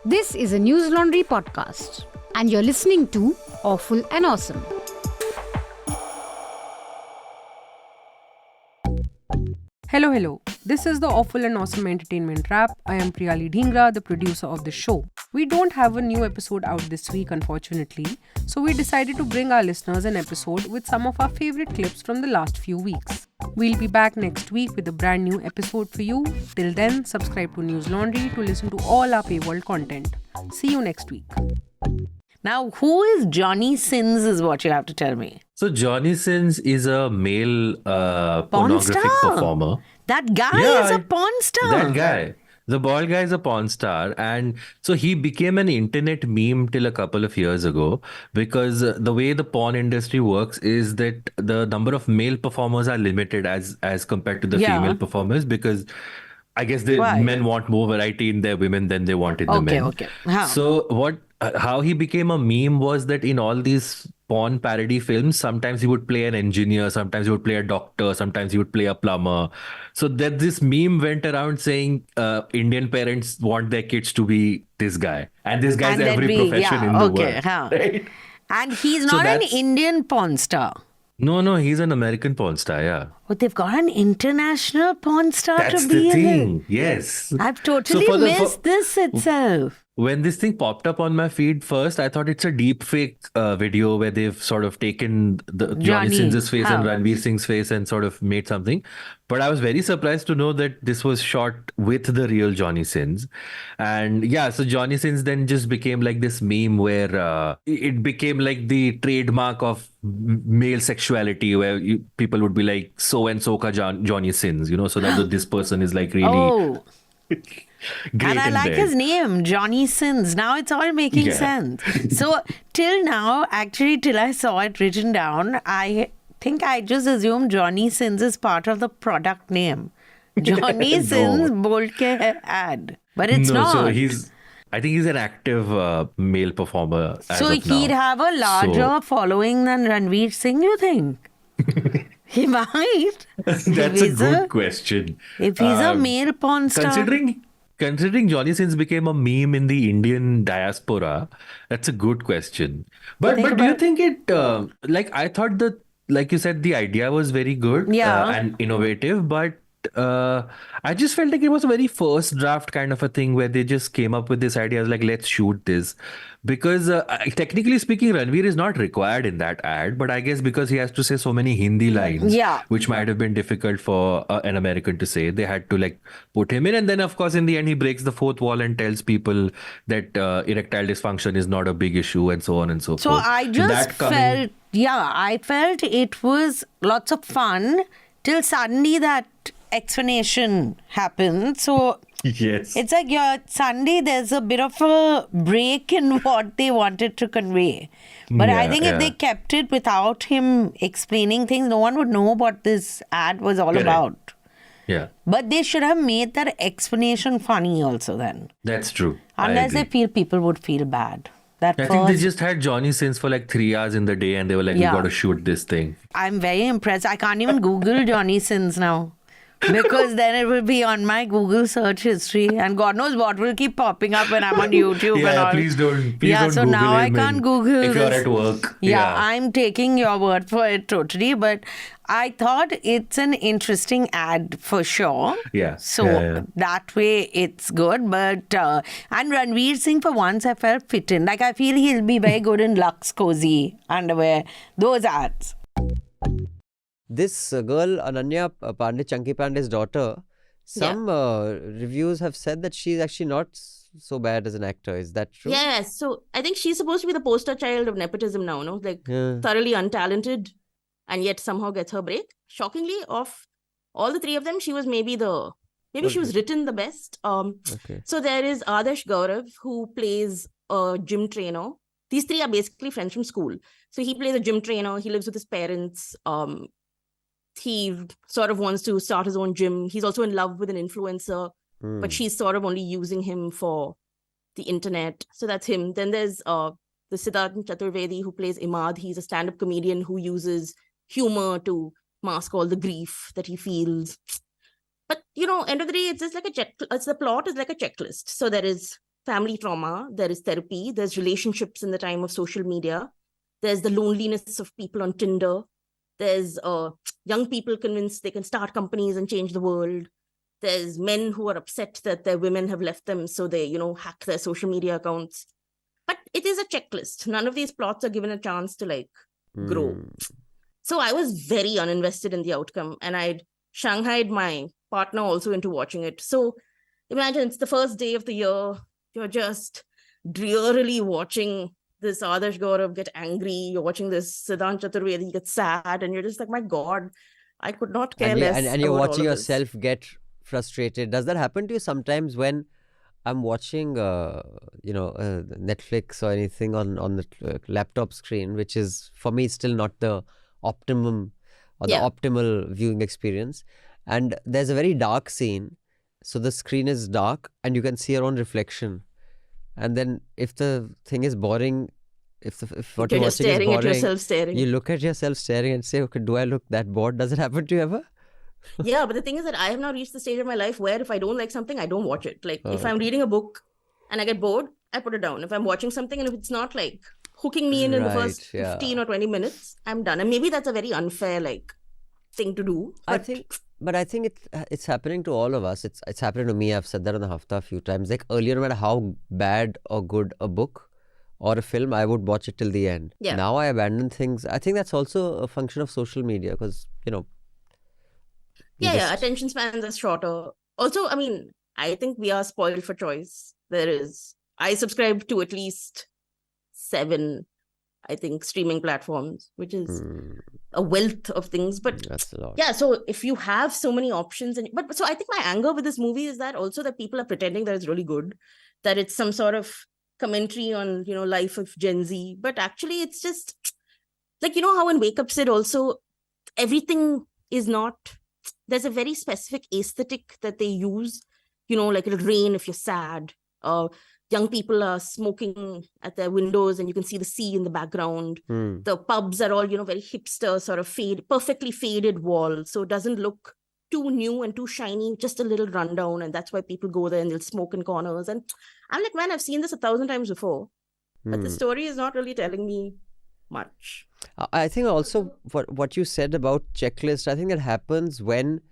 This is a News Laundry podcast, and you're listening to Awful and Awesome. Hello. This is the Awful and Awesome Entertainment Wrap. I am Priyali Dhingra, the producer of the show. We don't have a new episode out this week, unfortunately, so we decided to bring our listeners an episode with some of our favorite clips from the last few weeks. We'll be back next week with a brand new episode for you. Till then, subscribe to News Laundry to listen to all our paywall content. See you next week. Now, who is Johnny Sins is what you have to tell me. So Johnny Sins is a male pornographic star. performer. That guy is a porn star. That guy. The bald guy is a porn star. And so he became an internet meme till a couple of years ago because the way the porn industry works is that the number of male performers are limited as compared to the female performers because I guess the men want more variety in their women than they want in the men. Okay. How? So how he became a meme was that in all these porn parody films, sometimes he would play an engineer, sometimes he would play a doctor, sometimes he would play a plumber. So that this meme went around saying Indian parents want their kids to be this guy. And this guy's every profession in the world. Right? And he's not an Indian porn star. No, he's an American porn star, yeah. But they've got an international porn star That's to be the in thing, it. yes. I've totally missed this itself. When this thing popped up on my feed first, I thought it's a deep fake video where they've sort of taken the Johnny Sins' face and Ranveer Singh's face and sort of made something. But I was very surprised to know that this was shot with the real Johnny Sins. And yeah, so Johnny Sins then just became like this meme where it became like the trademark of male sexuality where people would be like, so-and-so ka Johnny Sins, so that this person is like really... Great and I like his name, Johnny Sins. Now it's all making sense. So till now, actually, till I saw it written down, I think I just assumed Johnny Sins is part of the product name. Johnny Sins bold ke ad. But it's not. So I think he's an active male performer. So he'd have a larger following than Ranveer Singh, you think? He might. That's a good question. If he's a male porn star. Considering Johnny Sins became a meme in the Indian diaspora, that's a good question. But do you think it, I thought that, like you said, the idea was very good and innovative, but I just felt like it was a very first draft kind of a thing where they just came up with this idea. I was like, let's shoot this. Because technically speaking, Ranveer is not required in that ad, but I guess because he has to say so many Hindi lines, which might have been difficult for an American to say, they had to put him in. And then, of course, in the end, he breaks the fourth wall and tells people that erectile dysfunction is not a big issue and so on and so forth. So I just I felt it was lots of fun till suddenly that explanation happened. So yes, it's like suddenly there's a bit of a break in what they wanted to convey. But I think if they kept it without him explaining things, no one would know what this ad was all about. Yeah. But they should have made that explanation funny also then. That's true. Unless they feel people would feel bad. I think they just had Johnny Sins for 3 hours in the day and they were like, we got to shoot this thing. I'm very impressed. I can't even Google Johnny Sins now. Because then it will be on my Google search history and God knows what will keep popping up when I'm on YouTube and all. Please don't so Google now I can't Google if this. You're at work. I'm taking your word for it totally. But I thought it's an interesting ad for sure. So that way it's good. But and Ranveer Singh for once I felt fit in. I feel he'll be very good in Lux Cozy underwear. Those ads. This girl, Ananya Pandey, Chunky Pandey's daughter, some reviews have said that she's actually not so bad as an actor. Is that true? Yes. So I think she's supposed to be the poster child of nepotism now, no? Thoroughly untalented and yet somehow gets her break. Shockingly, of all the three of them, she was maybe she was written the best. So there is Adarsh Gaurav, who plays a gym trainer. These three are basically friends from school. So he plays a gym trainer. He lives with his parents. He sort of wants to start his own gym. He's also in love with an influencer, but she's sort of only using him for the internet. So that's him. Then there's the Siddharth Chaturvedi who plays Imad. He's a stand-up comedian who uses humor to mask all the grief that he feels. But, end of the day, it's just like the plot is like a checklist. So there is family trauma, there is therapy, there's relationships in the time of social media, there's the loneliness of people on Tinder, there's young people convinced they can start companies and change the world, there's men who are upset that their women have left them, so they, hack their social media accounts. But it is a checklist. None of these plots are given a chance to grow. So I was very uninvested in the outcome, and I'd shanghaied my partner also into watching it. So imagine it's the first day of the year, you're just drearily watching this Adarsh Gaurav get angry, you're watching this Siddhant Chaturvedi get sad, and you're just like, my God, I could not care less. And you're about watching all of this. yourself get frustrated. Does that happen to you sometimes when I'm watching, Netflix or anything on the laptop screen, which is for me still not the optimum or the optimal viewing experience, and there's a very dark scene, so the screen is dark and you can see your own reflection, and then if the thing is boring, if what you're watching is boring, at yourself staring. You look at yourself staring and say, okay, do I look that bored? Does it happen to you ever? Yeah, but the thing is that I have now reached the stage of my life where if I don't like something, I don't watch it. If I'm reading a book and I get bored, I put it down. If I'm watching something and if it's not hooking me in the first 15 or 20 minutes, I'm done. And maybe that's a very unfair thing to do. I think it's happening to all of us. It's happening to me. I've said that on the Hafta a few times. Earlier, no matter how bad or good a book or a film, I would watch it till the end. Yeah. Now I abandon things. I think that's also a function of social media because, attention spans are shorter. Also, I think we are spoiled for choice. I subscribe to at least 7, I think, streaming platforms, which is a wealth of things. But that's a lot. Yeah, so if you have so many options, but so I think my anger with this movie is that also that people are pretending that it's really good, that it's some sort of commentary on, life of Gen Z. But actually, it's just how in Wake Up Sid also, everything is not. There's a very specific aesthetic that they use, it'll rain if you're sad. Young people are smoking at their windows and you can see the sea in the background. The pubs are all, very hipster, sort of perfectly faded walls. So it doesn't look too new and too shiny, just a little rundown. And that's why people go there and they'll smoke in corners. And I'm like, man, I've seen this 1,000 times before. But the story is not really telling me much. I think also what you said about checklist, I think that happens when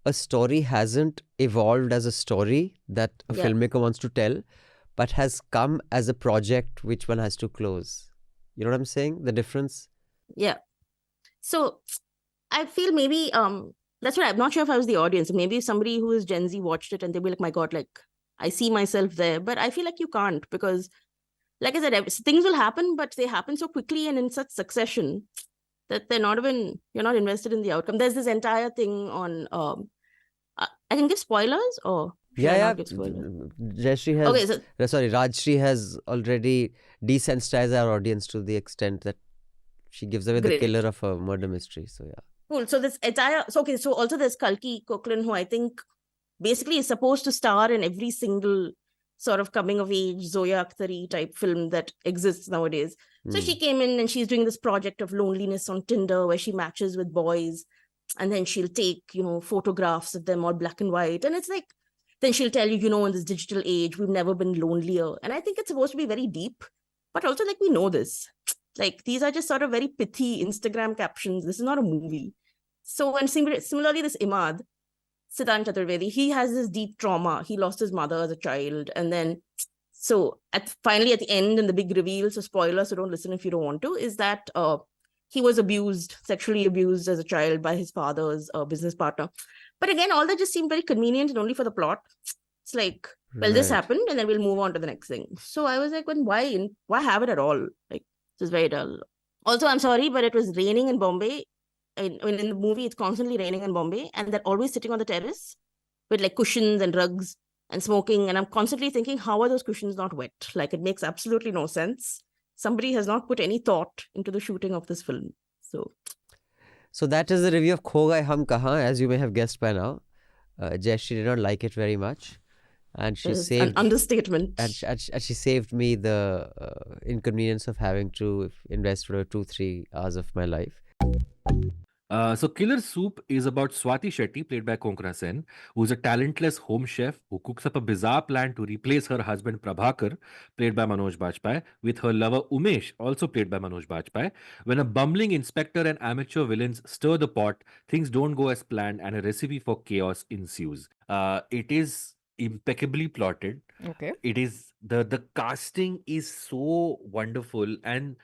a story hasn't evolved as a story that a filmmaker wants to tell, but has come as a project which one has to close. You know what I'm saying? The difference? Yeah. So I feel maybe, that's what I'm not sure if I was the audience. Maybe somebody who is Gen Z watched it and they'll be like, my God, I see myself there. But I feel like you can't because, like I said, things will happen, but they happen so quickly and in such succession that you're not invested in the outcome. There's this entire thing on, I can give spoilers or... Rajshri has already desensitized our audience to the extent that she gives away the killer of a murder mystery. So yeah. Cool. So this entire so also there's Kalki Koechlin, who I think basically is supposed to star in every single sort of coming of age Zoya Akhtari type film that exists nowadays. So she came in and she's doing this project of loneliness on Tinder where she matches with boys and then she'll take, photographs of them all black and white. And it's then she'll tell you, in this digital age, we've never been lonelier. And I think it's supposed to be very deep, but also we know this. These are just sort of very pithy Instagram captions. This is not a movie. So, and similarly, this Imad, Siddhant Chaturvedi, he has this deep trauma. He lost his mother as a child. And then, so finally at the end in the big reveal, so spoiler, so don't listen if you don't want to, is that he was sexually abused as a child by his father's business partner. But again, all that just seemed very convenient and only for the plot. It's this happened and then we'll move on to the next thing. So I was like, why have it at all? It was very dull. Also, I'm sorry, but it was raining in Bombay. In the movie, it's constantly raining in Bombay and they're always sitting on the terrace with cushions and rugs and smoking. And I'm constantly thinking, how are those cushions not wet? It makes absolutely no sense. Somebody has not put any thought into the shooting of this film. So that is the review of Kho Gaye Hum Kahan, as you may have guessed by now. Jayashree did not like it very much. And she saved... an understatement. And she saved me the inconvenience of having to invest for 2-3 hours of my life. So Killer Soup is about Swati Shetty, played by Konkona Sen, who's a talentless home chef who cooks up a bizarre plan to replace her husband Prabhakar, played by Manoj Bajpayee, with her lover Umesh, also played by Manoj Bajpayee. When a bumbling inspector and amateur villains stir the pot, things don't go as planned and a recipe for chaos ensues. It is impeccably plotted. Okay. It is the casting is so wonderful, and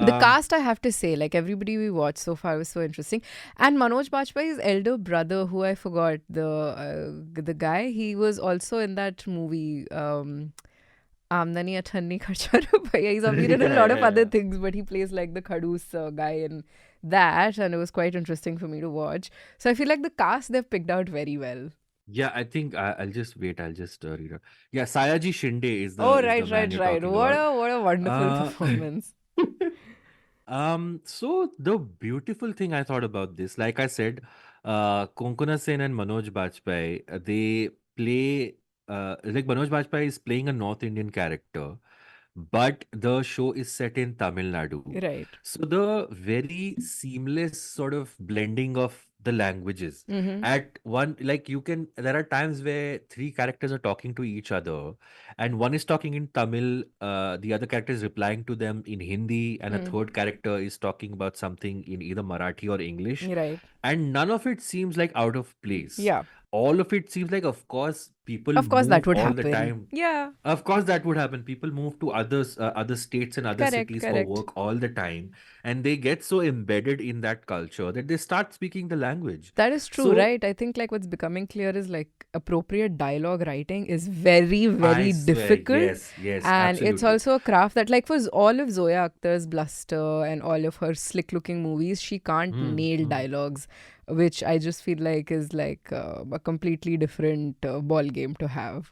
The cast, I have to say, like everybody we watched so far was so interesting. And Manoj Bajpayee's elder brother, who I forgot, the guy, he was also in that movie, Amdani Athanni Kharcha Rupaiya. He's appeared in a lot of other things, but he plays like the Khadus guy in that, and it was quite interesting for me to watch. So I feel like the cast they've picked out very well. Yeah, I think I'll just wait. I'll just read it. Yeah, Sayaji Shinde is the. Oh, is the right. man you're talking What about. a wonderful Uh, performance. So the beautiful thing I thought about this, like I said, Konkona Sen and Manoj Bajpayee, they play like Manoj Bajpayee is playing a North Indian character, but the show is set in Tamil Nadu. Right. So the very seamless sort of blending of the languages Mm-hmm. at one, like there are times where three characters are talking to each other, and one is talking in Tamil, the other character is replying to them in Hindi, and a third character is talking about something in either Marathi or English, Right. and none of it seems like out of place. Yeah. All of it seems like, of course, people Of course, that move would all the happen. time. Yeah. Of course, that would happen. People move to other states and other Correct, cities correct. for work all the time, and they get so embedded in that culture that they start speaking the language. That is true, So right? I think like what's becoming clear is like appropriate dialogue writing is very, I very swear, difficult. yes, And it's absolutely. also a craft that, like, for all of Zoya Akhtar's bluster and all of her slick looking movies, she can't nail dialogues, which I just feel like is like a completely different ball game to have.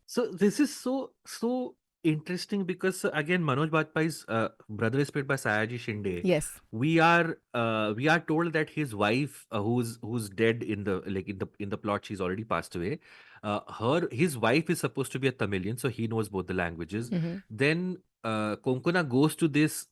So this is so interesting because again, Manoj Bajpayee's brother is played by Sayaji Shinde. Yes. We are told that his wife, who's dead in the plot, she's already passed away. His wife is supposed to be a Tamilian, so he knows both the languages. Then Konkona goes to this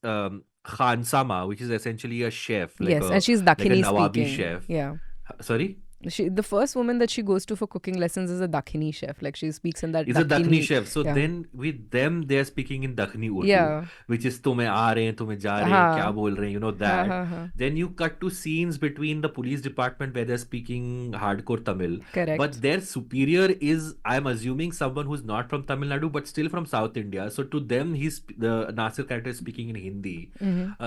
Khansama, which is essentially a chef, Yes, and she's Dakhini Nawabi speaking. chef. Yeah. Sorry? The first woman that she goes to for cooking lessons is a Dakhini chef. Like she speaks in that Is a Dakhini chef. So yeah. then with them, they're speaking in Dakhini Urdu, Yeah. which is tumhe aa rahe hain, tumhe ja rahe hain, Haan. kya bol rahe hain, you know that. Haan. Then you cut to scenes between the police department where they're speaking hardcore Tamil. Correct. But their superior is, I'm assuming, someone who's not from Tamil Nadu, but still from South India. So to them, the Nasir character is speaking in Hindi.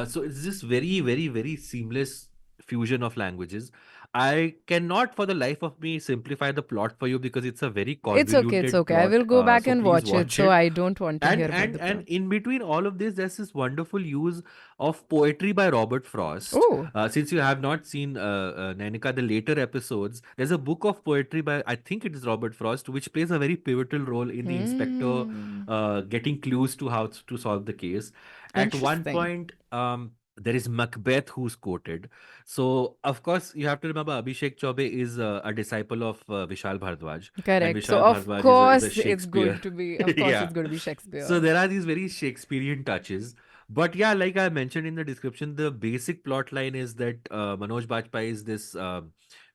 So it's this very, very, very seamless fusion of languages. I cannot for the life of me simplify the plot for you because it's a very convoluted It's okay. I plot. will go back So and please watch it. So I don't want to hear about and the and plot. in between all of this, there's this wonderful use of poetry by Robert Frost. Oh. Since you have not seen Nainika, the later episodes, there's a book of poetry by, I think it is Robert Frost, which plays a very pivotal role in the inspector getting clues to how to solve the case. At one Interesting. point, there is Macbeth who's quoted. So, of course, you have to remember Abhishek Chaubey is a disciple of Vishal Bhardwaj. And Correct. Vishal So of Bhardwaj course is a it's going Shakespeare. to be it's going to be Shakespeare. So there are these very Shakespearean touches. But yeah, like I mentioned in the description, the basic plot line is that Manoj Bajpayee is this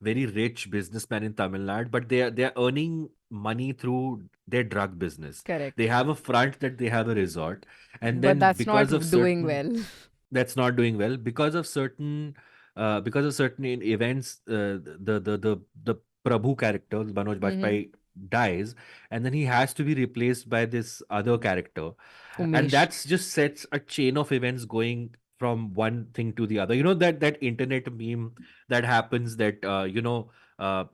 very rich businessman in Tamil Nadu, but they're earning money through their drug business. Correct. They have a front that they have a resort, and But then that's not because of doing certain, well. that's not doing well because of certain events. The Prabhu character, Manoj Bajpayee, dies, and then he has to be replaced by this other character, and Umesh. that's just sets a chain of events going from one thing to the other. You know that internet meme that happens that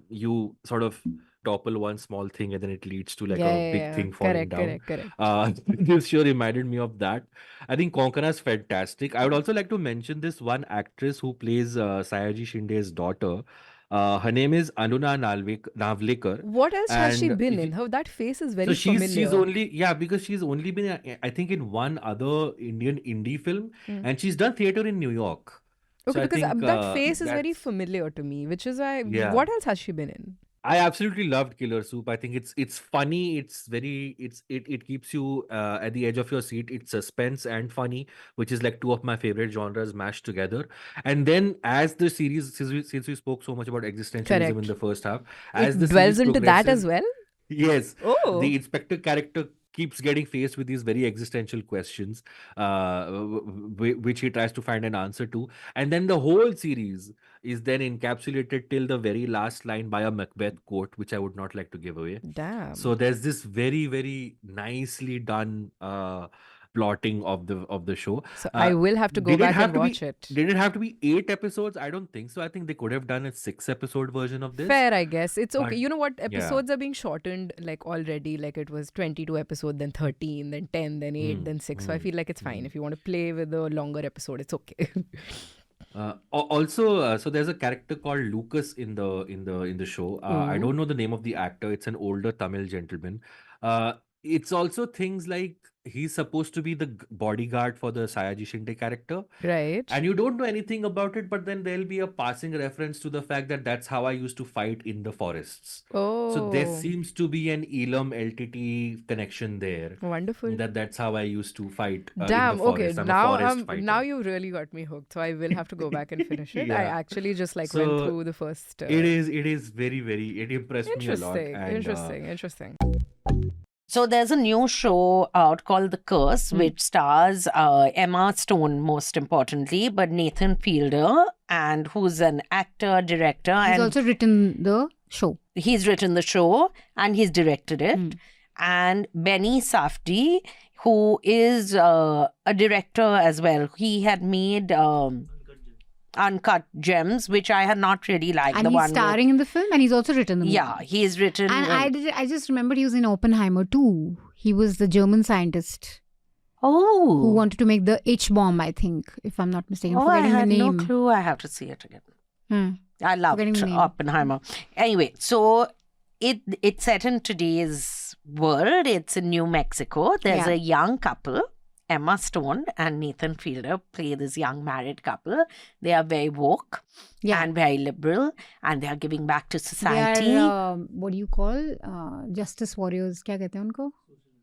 you sort of topple one small thing and then it leads to like a big thing falling down. Correct. This show reminded me of that. I think Konkona is fantastic. I would also like to mention this one actress who plays Sayaji Shinde's daughter. Her name is Anuna Navlekar. What else has she And been if in? you- Her that face is very So she's familiar. only because she's only been I think in one other Indian indie film, and she's done theater in New York. Okay, So I because think that face is very that's- familiar to me, which is why. Yeah. What else has she been in? I absolutely loved Killer Soup. I think it's funny. It keeps you at the edge of your seat. It's suspense and funny, which is like two of my favorite genres mashed together. And then as the series, since we spoke so much about existentialism in Correct. the first half, as It the dwells series into that as progresses, well. yes, Oh. the inspector character keeps getting faced with these very existential questions, which he tries to find an answer to. And then the whole series is then encapsulated till the very last line by a Macbeth quote, which I would not like to give away. Damn. So there's this very, very nicely done plotting of the show. So I will have to go Did it back have and to be- watch it. Did it have to be 8 episodes? I don't think so. I think they could have done a 6-episode version of this. Fair, I guess. It's okay. But- You know what? yeah. Episodes are being shortened like already. Like it was 22 episodes, then 13, then 10, then 8, then 6. So I feel like it's fine. If you want to play with a longer episode, it's okay. Also, so there's a character called Lucas in the show. I don't know the name of the actor. It's an older Tamil gentleman. It's also things like he's supposed to be the bodyguard for the Sayaji Shinde character. Right. And you don't know anything about it, but then there'll be a passing reference to the fact that that's how I used to fight in the forests. Oh. So there seems to be an Elam LTT connection there. Wonderful. That's how I used to fight in Damn, the okay. forest. I'm a forest Now fighter. you really got me hooked. So I will have to go back and finish it. I Yeah. actually just went So, through the first. It is very, very, it impressed me a lot. Interesting. And, Interesting. So there's a new show out called The Curse, which stars Emma Stone, most importantly, but Nathan Fielder, and who's an actor, director, He's and also written the show. he's written the show and he's directed it. And Benny Safdie, who is a director as well. He had made Uncut Gems, which I had not really liked. And the he's one starring in the film, and he's also written the movie. Yeah, he's written. And I just remembered he was in Oppenheimer too. He was the German scientist Oh. who wanted to make the H-bomb, I think, if I'm not mistaken. Oh, I Forgetting had the no name. clue. I have to see it again. Hmm. I loved Forgetting the name. Oppenheimer. Anyway, so it's set in today's world. It's in New Mexico. There's Yeah. a young couple. Emma Stone and Nathan Fielder play this young married couple. They are very woke Yeah. and very liberal, and they are giving back to They society. are, what do you call? Justice warriors. क्या कहते हैं उनको?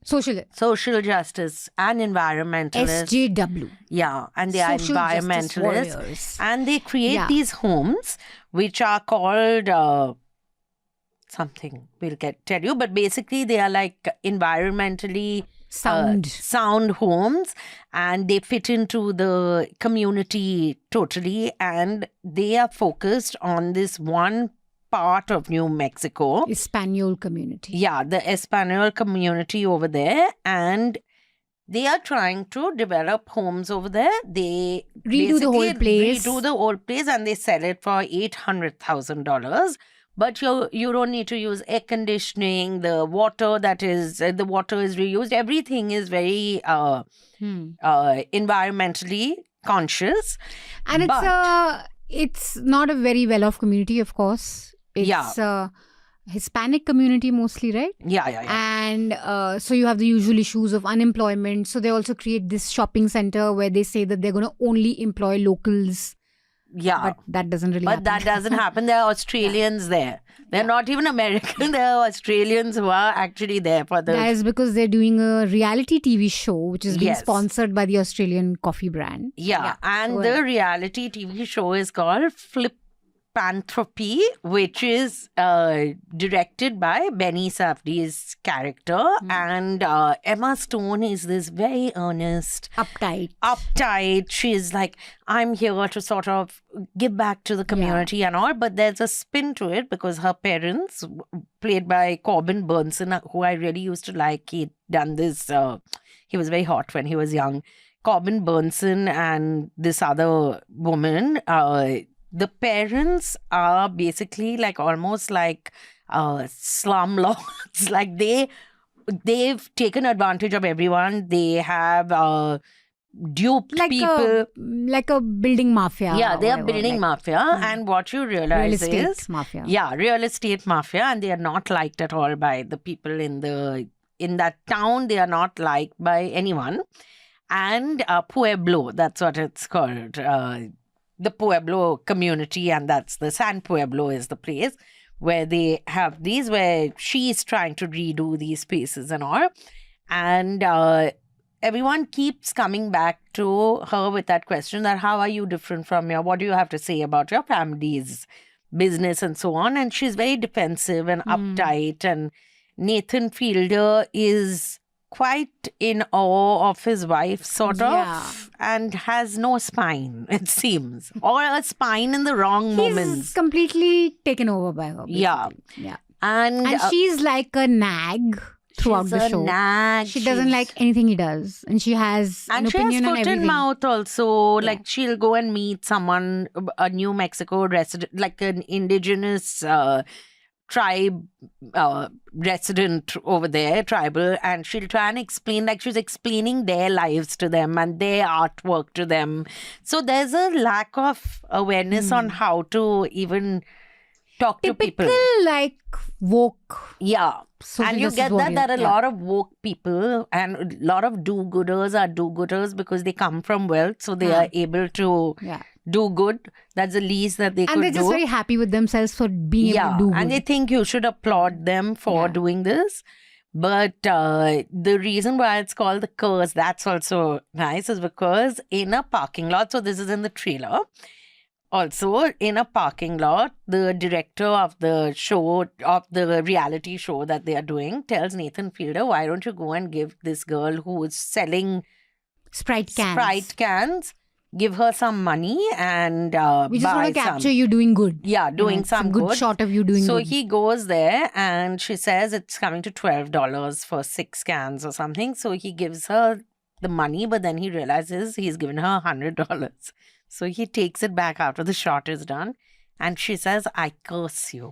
Social. Social justice and environmentalists. SJW. Yeah, and they are Social justice environmentalists. warriors. And they create Yeah. these homes which are called something we'll tell you, but basically they are like environmentally sound homes, and they fit into the community totally, and they are focused on this one part of New Mexico. Espanol community. Yeah, the Espanol community over there, and they are trying to develop homes over there. They Redo the whole basically place. redo the whole place, and they sell it for $800,000. But you don't need to use air conditioning. The water is reused. Everything is very environmentally conscious. And But- it's not a very well-off community, of course. It's a Hispanic community mostly, right? Yeah. And so you have the usual issues of unemployment. So they also create this shopping center where they say that they're going to only employ locals. Yeah. But that doesn't really happen. That doesn't happen. There are Australians there. They're not even American. There are Australians who are actually there for the... That is because they're doing a reality TV show, which is being Yes. sponsored by the Australian coffee brand. Yeah, and go the ahead. reality TV show is called Flipanthropy, which is directed by Benny Safdie's character. And Emma Stone is this very earnest, uptight. She's like, I'm here to sort of give back to the community and all. But there's a spin to it because her parents, played by Corbin Burnson, who I really used to like, he'd done this, he was very hot when he was young. Corbin Burnson and this other woman, the parents are basically like almost like slumlords. Like they've taken advantage of everyone. They have duped people. Like a building mafia. Yeah, they are whatever, building like mafia. And what you realize real estate is... mafia. Yeah, real estate mafia. And they are not liked at all by the people in that town. They are not liked by anyone. And Pueblo, that's what it's called. The Pueblo community, and that's the San Pueblo is the place where they have these, where she's trying to redo these spaces and all. And everyone keeps coming back to her with that question that how are you different from what do you have to say about your family's business and so on. And she's very defensive and uptight. And Nathan Fielder is quite in awe of his wife, sort of, and has no spine, it seems, or a spine in the wrong moments. He's completely taken over by her. Basically. Yeah. And she's like a nag throughout the show. Nag. She doesn't like anything he does, and she has an opinion on foot everything. in mouth also. Like she'll go and meet someone, a New Mexico resident, like an indigenous tribe resident over there, tribal, and she'll try and explain, like she's explaining their lives to them and their artwork to them. So there's a lack of awareness on how to even talk to people. Typical like woke. Yeah. Social and you justice get that warrior. there are a lot of woke people, and a lot of do-gooders are do-gooders because they come from wealth, so they are able to do good. That's the least that they could do. And they're just very happy with themselves for being able to do good. And they think you should applaud them for doing this. But the reason why it's called The Curse, that's also nice, is because in a parking lot, so this is in the trailer, also, in a parking lot, the director of the show, of the reality show that they are doing, tells Nathan Fielder, why don't you go and give this girl who is selling Sprite cans, give her some money and we just buy want to capture some. you doing good. Yeah, doing some good shot of you doing so good. So he goes there and she says it's coming to $12 for 6 cans or something. So he gives her the money, but then he realizes he's given her $100. So he takes it back after the shot is done. And she says, I curse you.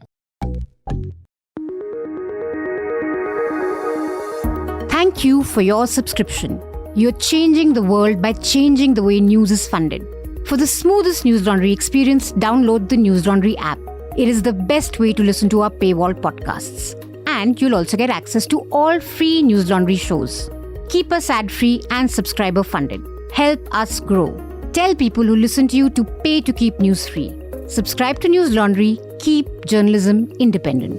Thank you for your subscription. You're changing the world by changing the way news is funded. For the smoothest News Laundry experience, download the News Laundry app. It is the best way to listen to our paywall podcasts. And you'll also get access to all free News Laundry shows. Keep us ad-free and subscriber funded. Help us grow. Tell people who listen to you to pay to keep news free. Subscribe to News Laundry. Keep journalism independent.